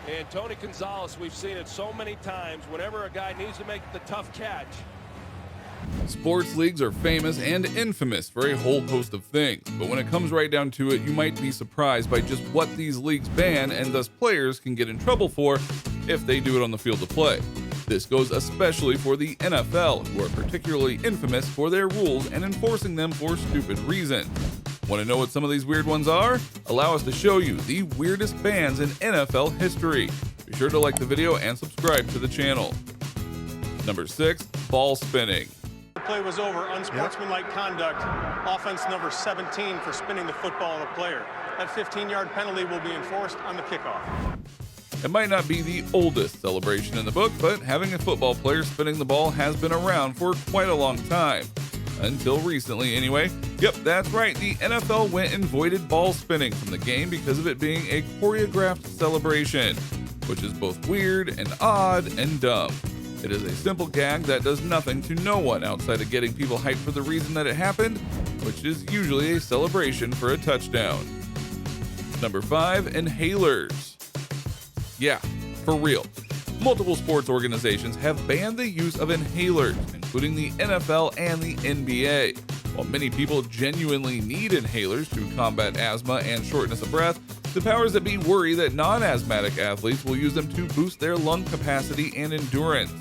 And Tony Gonzalez, we've seen it so many times. Whenever a guy needs to make the tough catch. Sports leagues are famous and infamous for a whole host of things, but when it comes right down to it, you might be surprised by just what these leagues ban and thus players can get in trouble for if they do it on the field of play. This goes especially for the NFL, who are particularly infamous for their rules and enforcing them for stupid reasons. Want to know what some of these weird ones are? Allow us to show you the weirdest bans in NFL history. Be sure to like the video and subscribe to the channel. Number 6, ball spinning. The play was over. Unsportsmanlike conduct. Offense number 17 for spinning the football on a player. That 15-yard penalty will be enforced on the kickoff. It might not be the oldest celebration in the book, but having a football player spinning the ball has been around for quite a long time. Until recently, anyway. Yep, that's right. The NFL went and voided ball spinning from the game because of it being a choreographed celebration, which is both weird and odd and dumb. It is a simple gag that does nothing to no one outside of getting people hyped for the reason that it happened, which is usually a celebration for a touchdown. Number 5, inhalers. Yeah, for real. Multiple sports organizations have banned the use of inhalers, including the NFL and the NBA. While many people genuinely need inhalers to combat asthma and shortness of breath, the powers that be worry that non-asthmatic athletes will use them to boost their lung capacity and endurance.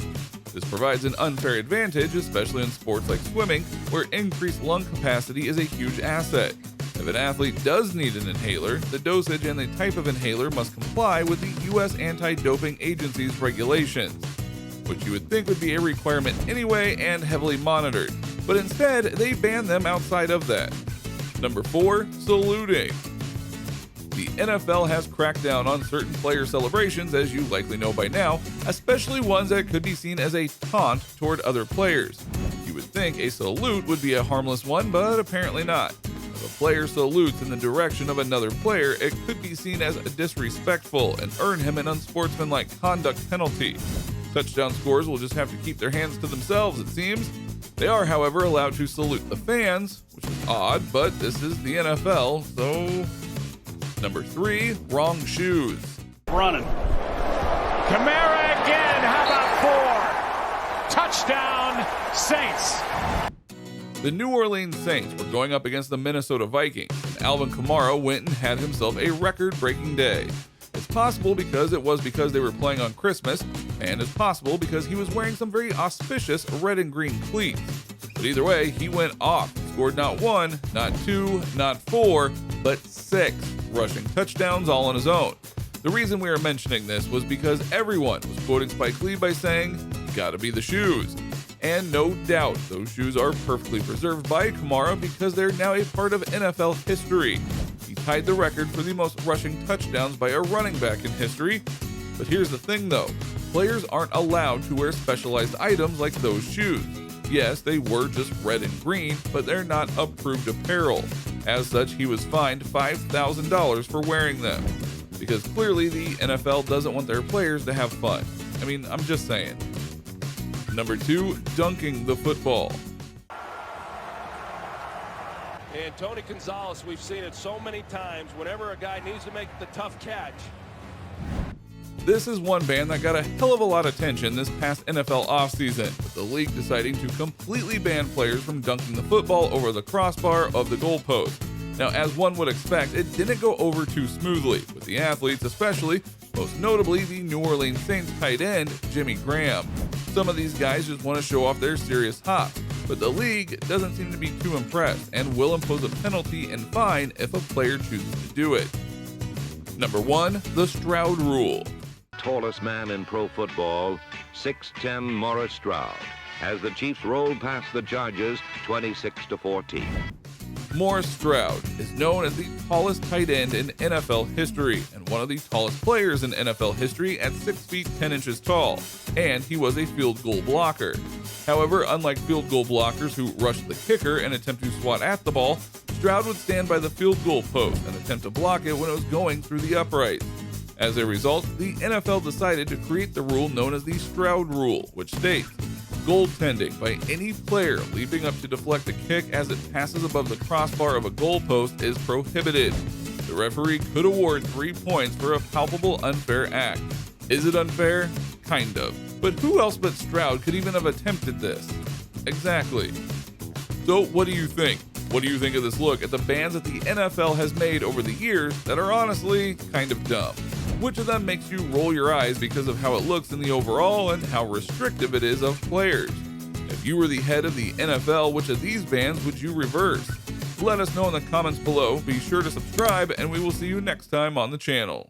This provides an unfair advantage, especially in sports like swimming, where increased lung capacity is a huge asset. If an athlete does need an inhaler, the dosage and the type of inhaler must comply with the U.S. Anti-Doping Agency's regulations, which you would think would be a requirement anyway and heavily monitored, but instead they ban them outside of that. Number 4, saluting. The NFL has cracked down on certain player celebrations, as you likely know by now, especially ones that could be seen as a taunt toward other players. You would think a salute would be a harmless one, but apparently not. If a player salutes in the direction of another player, it could be seen as disrespectful and earn him an unsportsmanlike conduct penalty. Touchdown scorers will just have to keep their hands to themselves, it seems. They are, however, allowed to salute the fans, which is odd, but this is the NFL, so... Number 3, wrong shoes. Running. Kamara again. How about 4? Touchdown, Saints. The New Orleans Saints were going up against the Minnesota Vikings, and Alvin Kamara went and had himself a record-breaking day. It's possible because they were playing on Christmas, and it's possible because he was wearing some very auspicious red and green cleats. But either way, he went off, scored not 1, not 2, not 4, but 6 rushing touchdowns all on his own. The reason we are mentioning this was because everyone was quoting Spike Lee by saying, "Gotta be the shoes." And no doubt, those shoes are perfectly preserved by Kamara because they're now a part of NFL history. He tied the record for the most rushing touchdowns by a running back in history. But here's the thing though, players aren't allowed to wear specialized items like those shoes. Yes, they were just red and green, but they're not approved apparel. As such, he was fined $5,000 for wearing them. Because clearly the NFL doesn't want their players to have fun. I mean, I'm just saying. Number 2, dunking the football. And Tony Gonzalez, we've seen it so many times. Whenever a guy needs to make the tough catch. This is one ban that got a hell of a lot of attention this past NFL offseason, with the league deciding to completely ban players from dunking the football over the crossbar of the goalpost. Now, as one would expect, it didn't go over too smoothly, with the athletes especially, most notably the New Orleans Saints tight end, Jimmy Graham. Some of these guys just want to show off their serious hop, but the league doesn't seem to be too impressed and will impose a penalty and fine if a player chooses to do it. Number 1, the Stroud Rule. Tallest man in pro football, 6'10" Morris Stroud, as the Chiefs rolled past the Chargers 26-14. Morris Stroud is known as the tallest tight end in NFL history and one of the tallest players in NFL history at 6 feet 10 inches tall, and he was a field goal blocker. However, unlike field goal blockers who rush the kicker and attempt to swat at the ball, Stroud would stand by the field goal post and attempt to block it when it was going through the uprights. As a result, the NFL decided to create the rule known as the Stroud Rule, which states, goaltending by any player leaping up to deflect a kick as it passes above the crossbar of a goalpost is prohibited. The referee could award 3 points for a palpable unfair act. Is it unfair? Kind of. But who else but Stroud could even have attempted this? Exactly. So what do you think? What do you think of this look at the bans that the NFL has made over the years that are honestly kind of dumb? Which of them makes you roll your eyes because of how it looks in the overall and how restrictive it is of players? If you were the head of the NFL, which of these bans would you reverse? Let us know in the comments below. Be sure to subscribe, and we will see you next time on the channel.